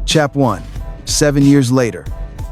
Chap 1. 7 years later,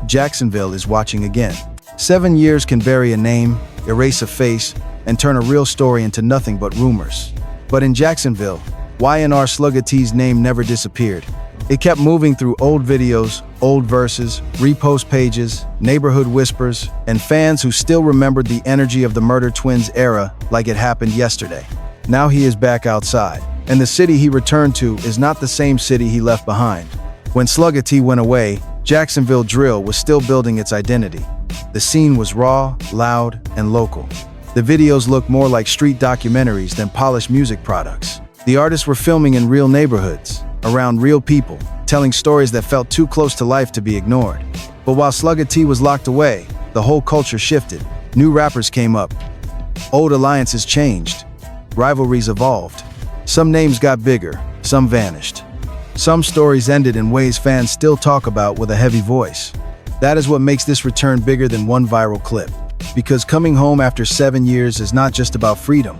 Jacksonville is watching again. 7 years can bury a name, erase a face, and turn a real story into nothing but rumors. But in Jacksonville, YNR Slugga Tee's name never disappeared. It kept moving through old videos, old verses, repost pages, neighborhood whispers, and fans who still remembered the energy of the Murder Twins era like it happened yesterday. Now he is back outside, and the city he returned to is not the same city he left behind. When Slugga Tee went away, Jacksonville drill was still building its identity. The scene was raw, loud, and local. The videos looked more like street documentaries than polished music products. The artists were filming in real neighborhoods, around real people, telling stories that felt too close to life to be ignored. But while Slugga Tee was locked away, the whole culture shifted. New rappers came up. Old alliances changed. Rivalries evolved. Some names got bigger, some vanished. Some stories ended in ways fans still talk about with a heavy voice. That is what makes this return bigger than one viral clip. Because coming home after 7 years is not just about freedom.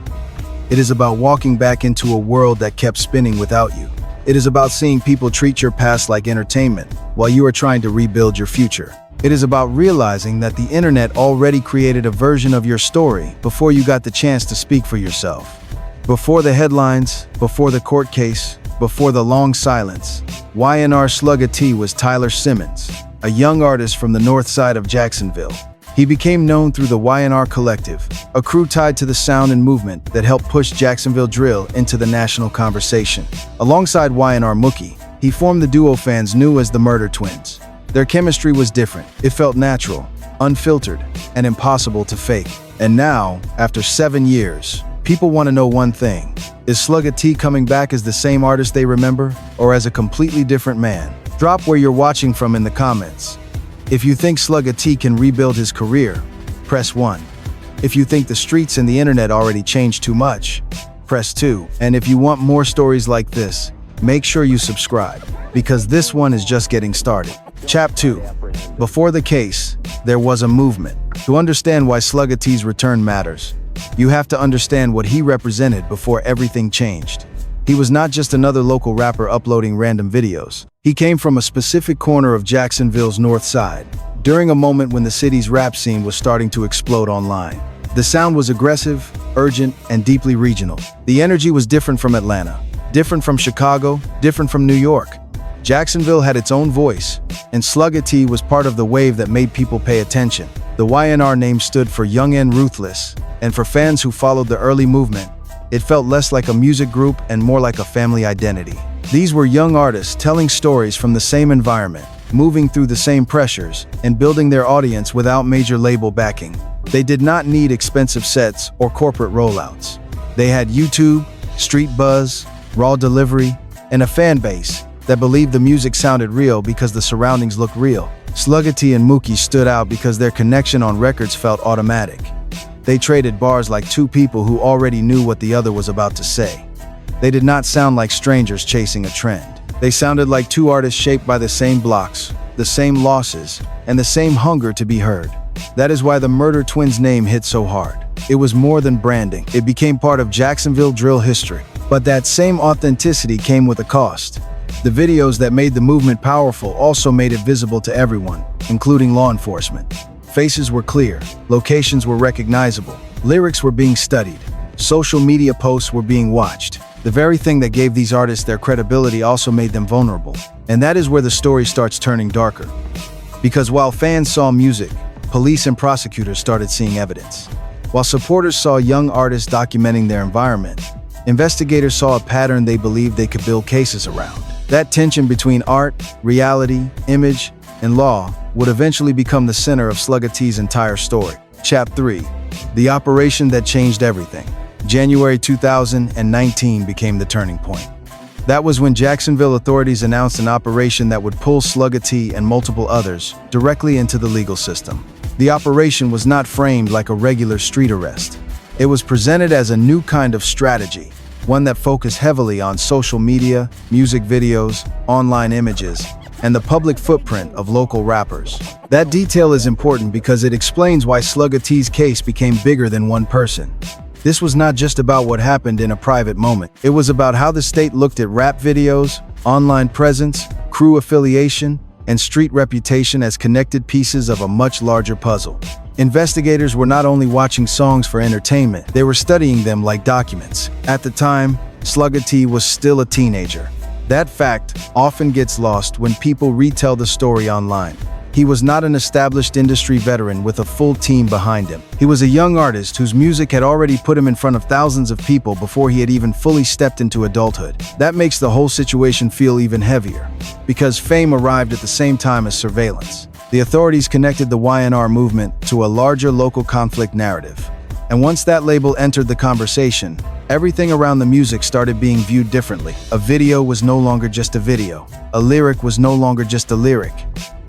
It is about walking back into a world that kept spinning without you. It is about seeing people treat your past like entertainment while you are trying to rebuild your future. It is about realizing that the internet already created a version of your story before you got the chance to speak for yourself. Before the headlines, before the court case, before the long silence, YNR Slugga Tee was Tyler Simmons, a young artist from the north side of Jacksonville. He became known through the YNR Collective, a crew tied to the sound and movement that helped push Jacksonville drill into the national conversation. Alongside YNR Mookey, he formed the duo fans knew as the Murder Twins. Their chemistry was different. It felt natural, unfiltered, and impossible to fake. And now, after 7 years, people want to know one thing. Is Slugga Tee coming back as the same artist they remember, or as a completely different man? Drop where you're watching from in the comments. If you think Slugga Tee can rebuild his career, press 1. If you think the streets and the internet already changed too much, press 2. And if you want more stories like this, make sure you subscribe, because this one is just getting started. Chap 2. Before the case, there was a movement. To understand why Slugga Tee's return matters, you have to understand what he represented before everything changed. He was not just another local rapper uploading random videos. He came from a specific corner of Jacksonville's north side, during a moment when the city's rap scene was starting to explode online. The sound was aggressive, urgent, and deeply regional. The energy was different from Atlanta, different from Chicago, different from New York. Jacksonville had its own voice, and Slugga Tee was part of the wave that made people pay attention. The YNR name stood for Young and Ruthless, and for fans who followed the early movement, it felt less like a music group and more like a family identity. These were young artists telling stories from the same environment, moving through the same pressures, and building their audience without major label backing. They did not need expensive sets or corporate rollouts. They had YouTube, street buzz, raw delivery, and a fan base that believed the music sounded real because the surroundings looked real. Slugga Tee and Mookey stood out because their connection on records felt automatic. They traded bars like two people who already knew what the other was about to say. They did not sound like strangers chasing a trend. They sounded like two artists shaped by the same blocks, the same losses, and the same hunger to be heard. That is why the Murder Twins name hit so hard. It was more than branding. It became part of Jacksonville drill history. But that same authenticity came with a cost. The videos that made the movement powerful also made it visible to everyone, including law enforcement. Faces were clear, locations were recognizable, lyrics were being studied, social media posts were being watched. The very thing that gave these artists their credibility also made them vulnerable. And that is where the story starts turning darker. Because while fans saw music, police and prosecutors started seeing evidence. While supporters saw young artists documenting their environment, investigators saw a pattern they believed they could build cases around. That tension between art, reality, image, and law would eventually become the center of Slugga Tee's entire story. Chap 3. The operation that changed everything. January 2019 became the turning point. That was when Jacksonville authorities announced an operation that would pull Slugga Tee and multiple others directly into the legal system. The operation was not framed like a regular street arrest. It was presented as a new kind of strategy, one that focused heavily on social media, music videos, online images, and the public footprint of local rappers. That detail is important because it explains why Slugga Tee's case became bigger than one person. This was not just about what happened in a private moment. It was about how the state looked at rap videos, online presence, crew affiliation, and street reputation as connected pieces of a much larger puzzle. Investigators were not only watching songs for entertainment, they were studying them like documents. At the time, Slugga Tee was still a teenager. That fact often gets lost when people retell the story online. He was not an established industry veteran with a full team behind him. He was a young artist whose music had already put him in front of thousands of people before he had even fully stepped into adulthood. That makes the whole situation feel even heavier, because fame arrived at the same time as surveillance. The authorities connected the YNR movement to a larger local conflict narrative. And once that label entered the conversation, everything around the music started being viewed differently. A video was no longer just a video. A lyric was no longer just a lyric.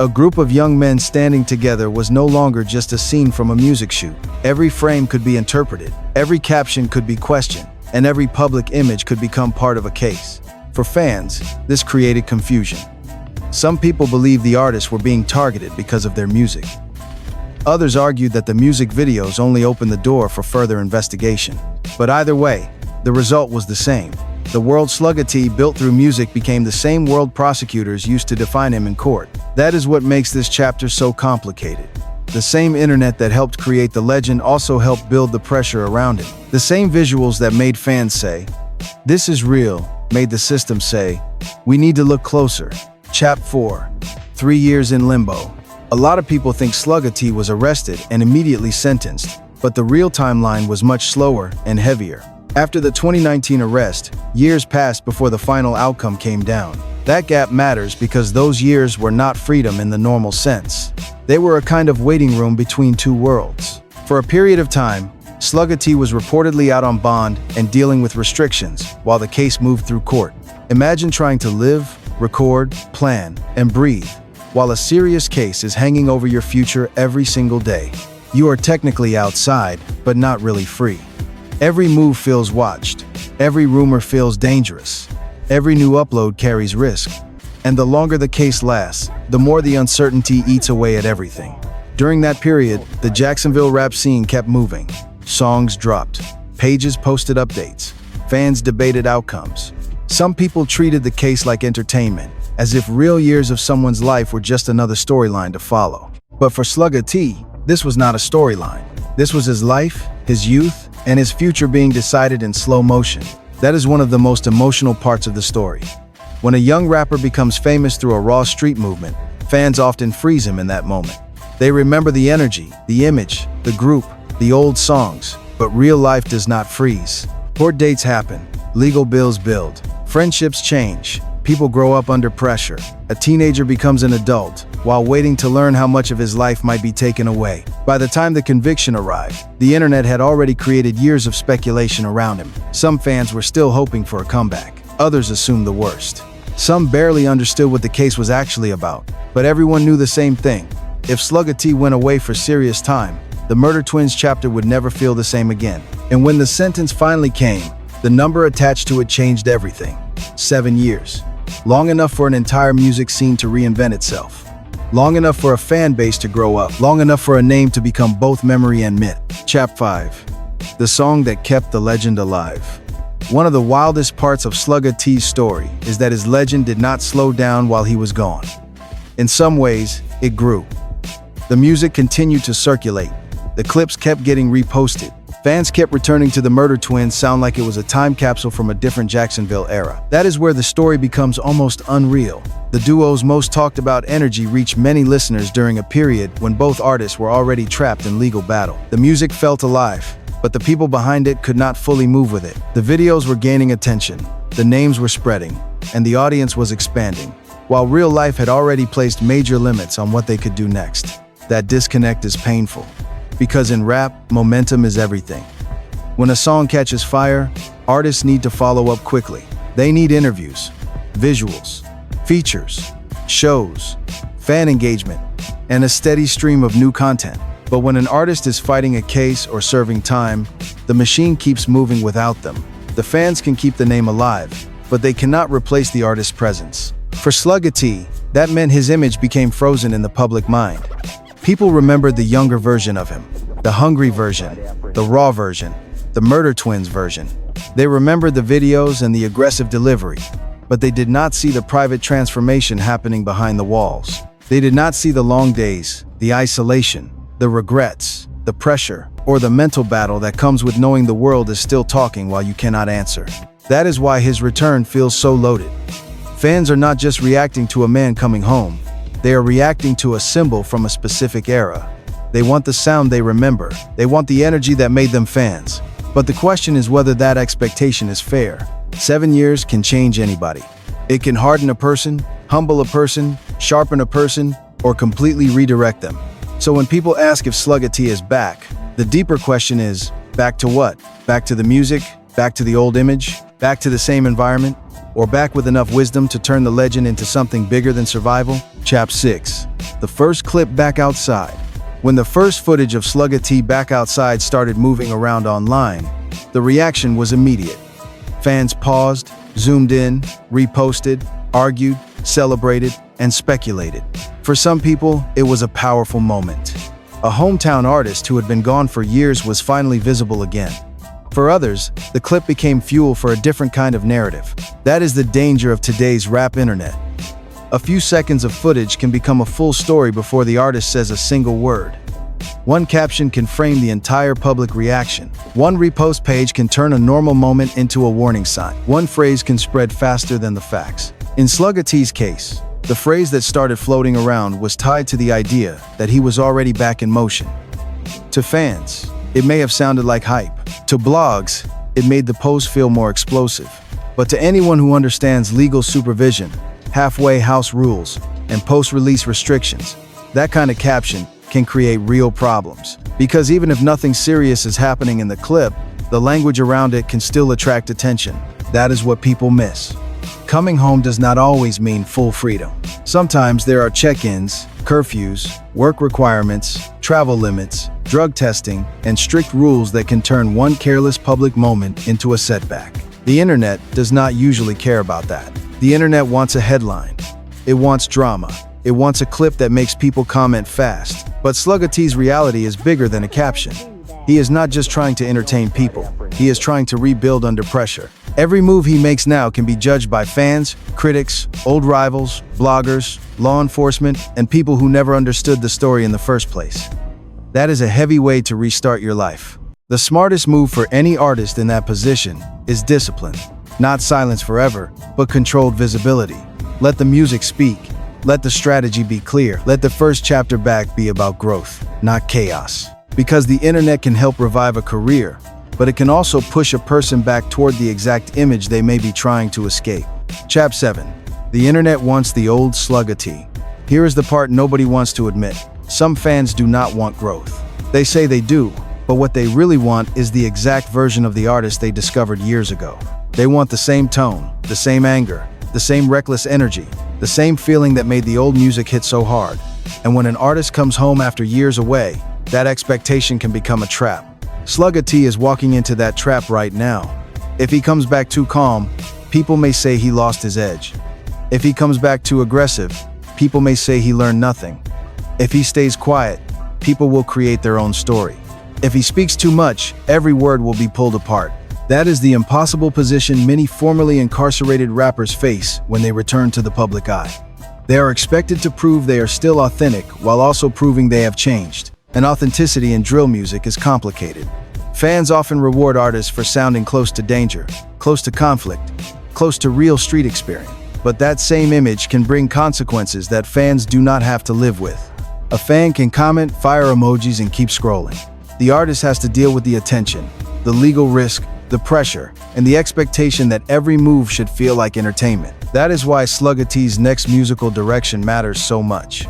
A group of young men standing together was no longer just a scene from a music shoot. Every frame could be interpreted, every caption could be questioned, and every public image could become part of a case. For fans, this created confusion. Some people believed the artists were being targeted because of their music. Others argued that the music videos only opened the door for further investigation. But either way, the result was the same. The world Slugga Tee built through music became the same world prosecutors used to define him in court. That is what makes this chapter so complicated. The same internet that helped create the legend also helped build the pressure around him. The same visuals that made fans say, "This is real," made the system say, "We need to look closer." Chap 4. 3 years in limbo. A lot of people think Slugga Tee was arrested and immediately sentenced, but the real timeline was much slower and heavier. After the 2019 arrest, years passed before the final outcome came down. That gap matters because those years were not freedom in the normal sense. They were a kind of waiting room between two worlds. For a period of time, Slugga Tee was reportedly out on bond and dealing with restrictions while the case moved through court. Imagine trying to live, record, plan, and breathe while a serious case is hanging over your future every single day. You are technically outside, but not really free. Every move feels watched. Every rumor feels dangerous. Every new upload carries risk. And the longer the case lasts, the more the uncertainty eats away at everything. During that period, the Jacksonville rap scene kept moving. Songs dropped. Pages posted updates. Fans debated outcomes. Some people treated the case like entertainment, as if real years of someone's life were just another storyline to follow. But for Slugga Tee, this was not a storyline. This was his life, his youth, and his future being decided in slow motion. That is one of the most emotional parts of the story. When a young rapper becomes famous through a raw street movement, fans often freeze him in that moment. They remember the energy, the image, the group, the old songs, but real life does not freeze. Court dates happen, legal bills build, friendships change, people grow up under pressure. A teenager becomes an adult, while waiting to learn how much of his life might be taken away. By the time the conviction arrived, the internet had already created years of speculation around him. Some fans were still hoping for a comeback. Others assumed the worst. Some barely understood what the case was actually about, but everyone knew the same thing. If Slugga Tee went away for serious time, the Murder Twins chapter would never feel the same again. And when the sentence finally came, the number attached to it changed everything. 7 years. Long enough for an entire music scene to reinvent itself. Long enough for a fan base to grow up. Long enough for a name to become both memory and myth. Chap 5. The song that kept the legend alive. One of the wildest parts of Slugga Tee's story is that his legend did not slow down while he was gone. In some ways, it grew. The music continued to circulate. The clips kept getting reposted. Fans kept returning to the Murder Twins sound like it was a time capsule from a different Jacksonville era. That is where the story becomes almost unreal. The duo's most talked about energy reached many listeners during a period when both artists were already trapped in legal battle. The music felt alive, but the people behind it could not fully move with it. The videos were gaining attention, the names were spreading, and the audience was expanding, while real life had already placed major limits on what they could do next. That disconnect is painful. Because in rap, momentum is everything. When a song catches fire, artists need to follow up quickly. They need interviews, visuals, features, shows, fan engagement, and a steady stream of new content. But when an artist is fighting a case or serving time, the machine keeps moving without them. The fans can keep the name alive, but they cannot replace the artist's presence. For Slugga Tee, that meant his image became frozen in the public mind. People remembered the younger version of him, the hungry version, the raw version, the Murder Twins version. They remembered the videos and the aggressive delivery. but they did not see the private transformation happening behind the walls. They did not see the long days, the isolation, the regrets, the pressure, or the mental battle that comes with knowing the world is still talking while you cannot answer. That is why his return feels so loaded. Fans are not just reacting to a man coming home, they are reacting to a symbol from a specific era. They want the sound they remember, they want the energy that made them fans. But the question is whether that expectation is fair. 7 years can change anybody. It can harden a person, humble a person, sharpen a person, or completely redirect them. So when people ask if Slugga Tee is back, the deeper question is, back to what? Back to the music? Back to the old image? Back to the same environment? Or back with enough wisdom to turn the legend into something bigger than survival? Chap 6. The first clip back outside. When the first footage of Slugga Tee back outside started moving around online, the reaction was immediate. Fans paused, zoomed in, reposted, argued, celebrated, and speculated. For some people, it was a powerful moment. A hometown artist who had been gone for years was finally visible again. For others, the clip became fuel for a different kind of narrative. That is the danger of today's rap internet. A few seconds of footage can become a full story before the artist says a single word. One caption can frame the entire public reaction. One repost page can turn a normal moment into a warning sign. One phrase can spread faster than the facts. In Slugga Tee's case, the phrase that started floating around was tied to the idea that he was already back in motion. To fans, it may have sounded like hype. To blogs, it made the post feel more explosive. But to anyone who understands legal supervision, halfway house rules, and post-release restrictions, that kind of caption can create real problems. Because even if nothing serious is happening in the clip, the language around it can still attract attention. That is what people miss. Coming home does not always mean full freedom. Sometimes there are check-ins, curfews, work requirements, travel limits, drug testing, and strict rules that can turn one careless public moment into a setback. The internet does not usually care about that. The internet wants a headline. It wants drama. It wants a clip that makes people comment fast. But Slugga Tee's reality is bigger than a caption. He is not just trying to entertain people. He is trying to rebuild under pressure. Every move he makes now can be judged by fans, critics, old rivals, bloggers, law enforcement, and people who never understood the story in the first place. That is a heavy way to restart your life. The smartest move for any artist in that position is discipline. Not silence forever, but controlled visibility. Let the music speak. Let the strategy be clear. Let the first chapter back be about growth, not chaos. Because the internet can help revive a career, but it can also push a person back toward the exact image they may be trying to escape. Chap 7. The internet wants the old Slugga Tee. Here is the part nobody wants to admit. Some fans do not want growth. They say they do, but what they really want is the exact version of the artist they discovered years ago. They want the same tone, the same anger, the same reckless energy, the same feeling that made the old music hit so hard. And when an artist comes home after years away, that expectation can become a trap. Slugga Tee is walking into that trap right now. If he comes back too calm, people may say he lost his edge. If he comes back too aggressive, people may say he learned nothing. If he stays quiet, people will create their own story. If he speaks too much, every word will be pulled apart. That is the impossible position many formerly incarcerated rappers face when they return to the public eye. They are expected to prove they are still authentic while also proving they have changed. And authenticity in drill music is complicated. Fans often reward artists for sounding close to danger, close to conflict, close to real street experience. But that same image can bring consequences that fans do not have to live with. A fan can comment, fire emojis, and keep scrolling. The artist has to deal with the attention, the legal risk, the pressure, and the expectation that every move should feel like entertainment. That is why Slugga Tee's next musical direction matters so much.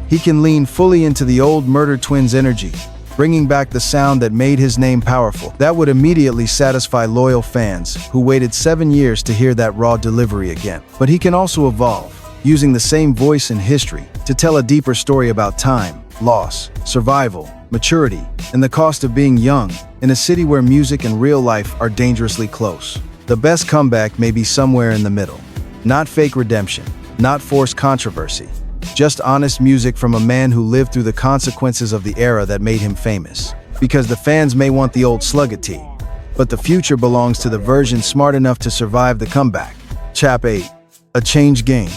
He can lean fully into the old Murder Twins energy, bringing back the sound that made his name powerful. That would immediately satisfy loyal fans who waited 7 years to hear that raw delivery again. But he can also evolve, using the same voice and history to tell a deeper story about time, loss, survival, maturity, and the cost of being young in a city where music and real life are dangerously close. The best comeback may be somewhere in the middle. Not fake redemption, not forced controversy, just honest music from a man who lived through the consequences of the era that made him famous. Because the fans may want the old Slugga Tee, but the future belongs to the version smart enough to survive the comeback. Chap 8. A changed game,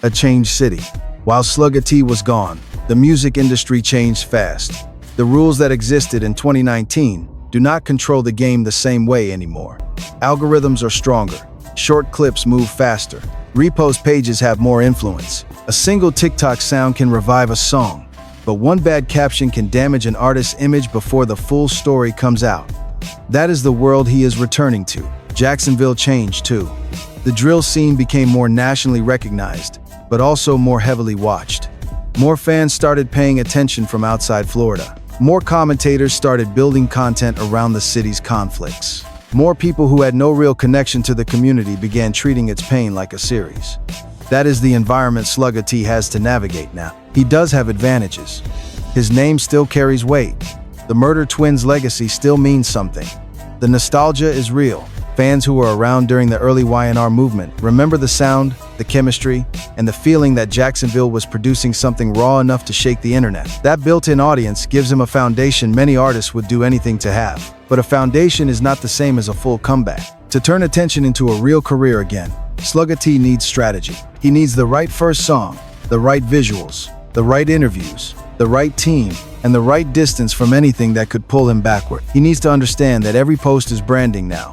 a changed city. While Slugga Tee was gone, the music industry changed fast. The rules that existed in 2019 do not control the game the same way anymore. Algorithms are stronger, short clips move faster, repost pages have more influence. A single TikTok sound can revive a song, but one bad caption can damage an artist's image before the full story comes out. That is the world he is returning to. Jacksonville changed too. The drill scene became more nationally recognized, but also more heavily watched. More fans started paying attention from outside Florida. More commentators started building content around the city's conflicts. More people who had no real connection to the community began treating its pain like a series. That is the environment Slugga Tee has to navigate now. He does have advantages. His name still carries weight. The Murder Twins' legacy still means something. The nostalgia is real. Fans who were around during the early YNR movement remember the sound, the chemistry, and the feeling that Jacksonville was producing something raw enough to shake the internet. That built-in audience gives him a foundation many artists would do anything to have. But a foundation is not the same as a full comeback. To turn attention into a real career again, Slugga Tee needs strategy. He needs the right first song, the right visuals, the right interviews, the right team, and the right distance from anything that could pull him backward. He needs to understand that every post is branding now.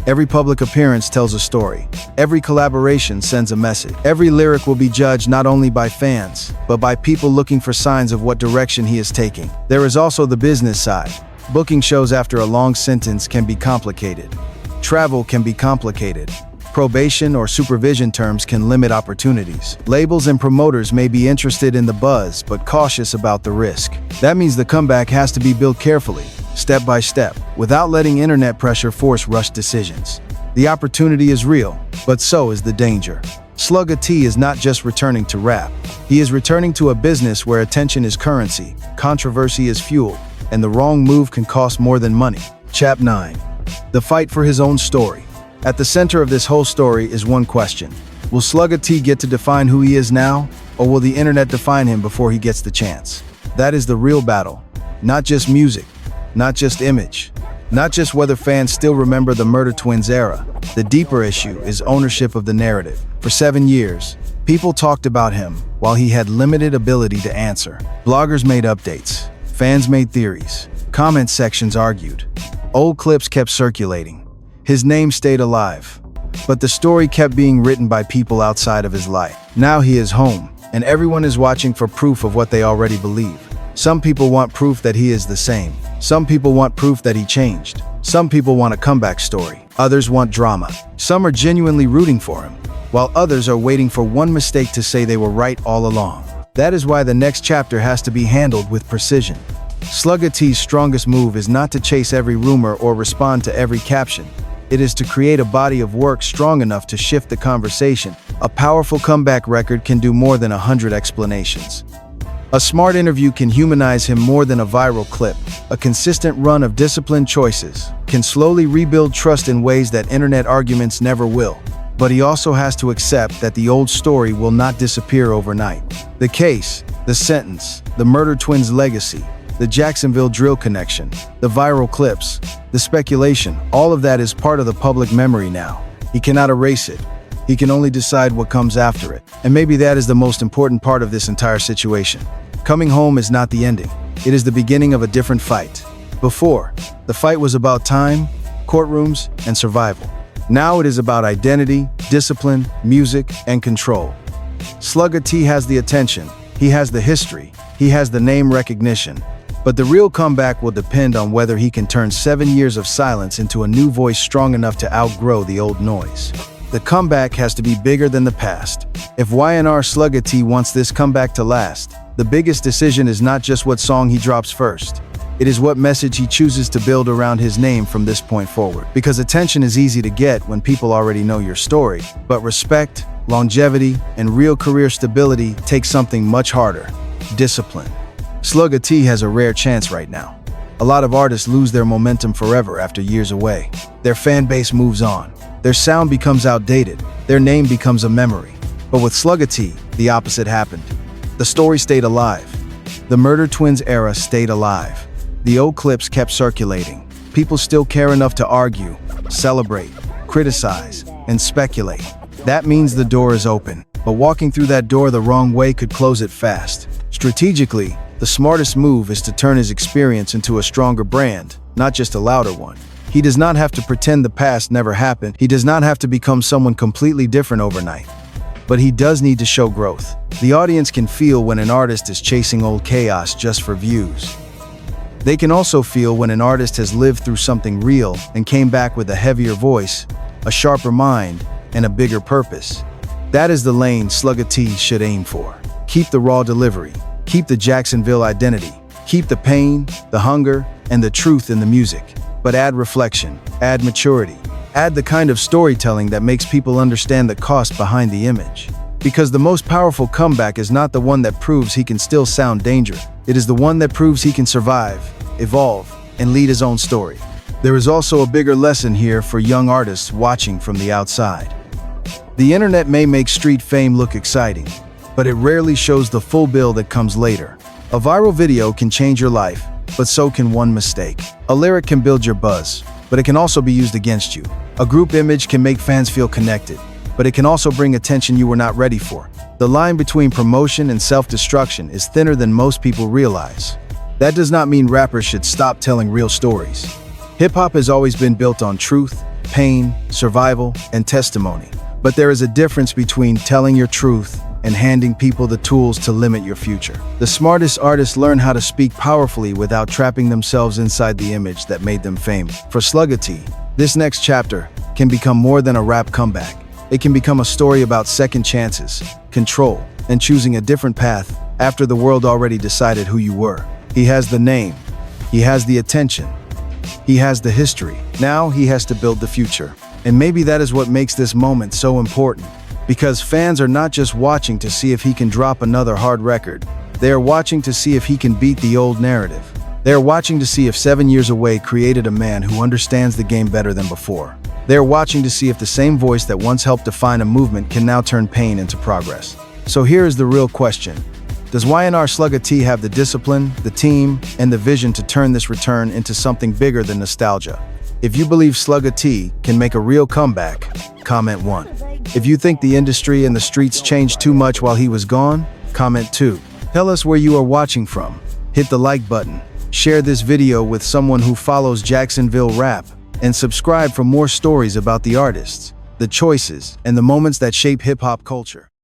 Every public appearance tells a story. Every collaboration sends a message. Every lyric will be judged not only by fans, but by people looking for signs of what direction he is taking. There is also the business side. Booking shows after a long sentence can be complicated. Travel can be complicated. Probation or supervision terms can limit opportunities. Labels and promoters may be interested in the buzz, but cautious about the risk. That means the comeback has to be built carefully, step by step, without letting internet pressure force rushed decisions. The opportunity is real, but so is the danger. Slugga Tee is not just returning to rap. He is returning to a business where attention is currency, controversy is fuel, and the wrong move can cost more than money. Chap 9. The fight for his own story. At the center of this whole story is one question. Will Slugga Tee get to define who he is now, or will the internet define him before he gets the chance? That is the real battle. Not just music, not just image, not just whether fans still remember the Murder Twins era. The deeper issue is ownership of the narrative. For 7 years, people talked about him while he had limited ability to answer. Bloggers made updates, fans made theories, comment sections argued. Old clips kept circulating. His name stayed alive, but the story kept being written by people outside of his life. Now he is home, and everyone is watching for proof of what they already believe. Some people want proof that he is the same. Some people want proof that he changed. Some people want a comeback story. Others want drama. Some are genuinely rooting for him, while others are waiting for one mistake to say they were right all along. That is why the next chapter has to be handled with precision. Slugga Tee's strongest move is not to chase every rumor or respond to every caption. It is to create a body of work strong enough to shift the conversation. A powerful comeback record can do more than 100 explanations. A smart interview can humanize him more than a viral clip. A consistent run of disciplined choices can slowly rebuild trust in ways that internet arguments never will. But he also has to accept that the old story will not disappear overnight. The case, the sentence, the Murder Twins' legacy, the Jacksonville drill connection, the viral clips, the speculation, all of that is part of the public memory now. He cannot erase it. He can only decide what comes after it. And maybe that is the most important part of this entire situation. Coming home is not the ending. It is the beginning of a different fight. Before, the fight was about time, courtrooms, and survival. Now it is about identity, discipline, music, and control. Slugga Tee has the attention, he has the history, he has the name recognition. But the real comeback will depend on whether he can turn 7 years of silence into a new voice strong enough to outgrow the old noise. The comeback has to be bigger than the past. If YNR Slugga Tee wants this comeback to last, the biggest decision is not just what song he drops first. It is what message he chooses to build around his name from this point forward. Because attention is easy to get when people already know your story, but respect, longevity, and real career stability take something much harder: discipline. Slugga Tee has a rare chance right now. A lot of artists lose their momentum forever after years away. Their fan base moves on. Their sound becomes outdated. Their name becomes a memory. But with Slugga Tee, the opposite happened. The story stayed alive. The Murder Twins era stayed alive. The old clips kept circulating. People still care enough to argue, celebrate, criticize, and speculate. That means the door is open, but walking through that door the wrong way could close it fast. Strategically, the smartest move is to turn his experience into a stronger brand, not just a louder one. He does not have to pretend the past never happened. He does not have to become someone completely different overnight. But he does need to show growth. The audience can feel when an artist is chasing old chaos just for views. They can also feel when an artist has lived through something real and came back with a heavier voice, a sharper mind, and a bigger purpose. That is the lane Slugga Tee should aim for. Keep the raw delivery. Keep the Jacksonville identity. Keep the pain, the hunger, and the truth in the music. But add reflection, add maturity, add the kind of storytelling that makes people understand the cost behind the image. Because the most powerful comeback is not the one that proves he can still sound dangerous. It is the one that proves he can survive, evolve, and lead his own story. There is also a bigger lesson here for young artists watching from the outside. The internet may make street fame look exciting, but it rarely shows the full bill that comes later. A viral video can change your life, but so can one mistake. A lyric can build your buzz, but it can also be used against you. A group image can make fans feel connected, but it can also bring attention you were not ready for. The line between promotion and self-destruction is thinner than most people realize. That does not mean rappers should stop telling real stories. Hip-hop has always been built on truth, pain, survival, and testimony. But there is a difference between telling your truth and handing people the tools to limit your future. The smartest artists learn how to speak powerfully without trapping themselves inside the image that made them famous. For Slugga Tee, this next chapter can become more than a rap comeback. It can become a story about second chances, control, and choosing a different path after the world already decided who you were. He has the name, he has the attention, he has the history. Now he has to build the future. And maybe that is what makes this moment so important. Because fans are not just watching to see if he can drop another hard record. They are watching to see if he can beat the old narrative. They are watching to see if 7 years away created a man who understands the game better than before. They are watching to see if the same voice that once helped define a movement can now turn pain into progress. So here is the real question. Does YNR Slugga Tee have the discipline, the team, and the vision to turn this return into something bigger than nostalgia? If you believe Slugga Tee can make a real comeback, comment 1. If you think the industry and the streets changed too much while he was gone, comment 2. Tell us where you are watching from. Hit the like button, share this video with someone who follows Jacksonville rap, and subscribe for more stories about the artists, the choices, and the moments that shape hip-hop culture.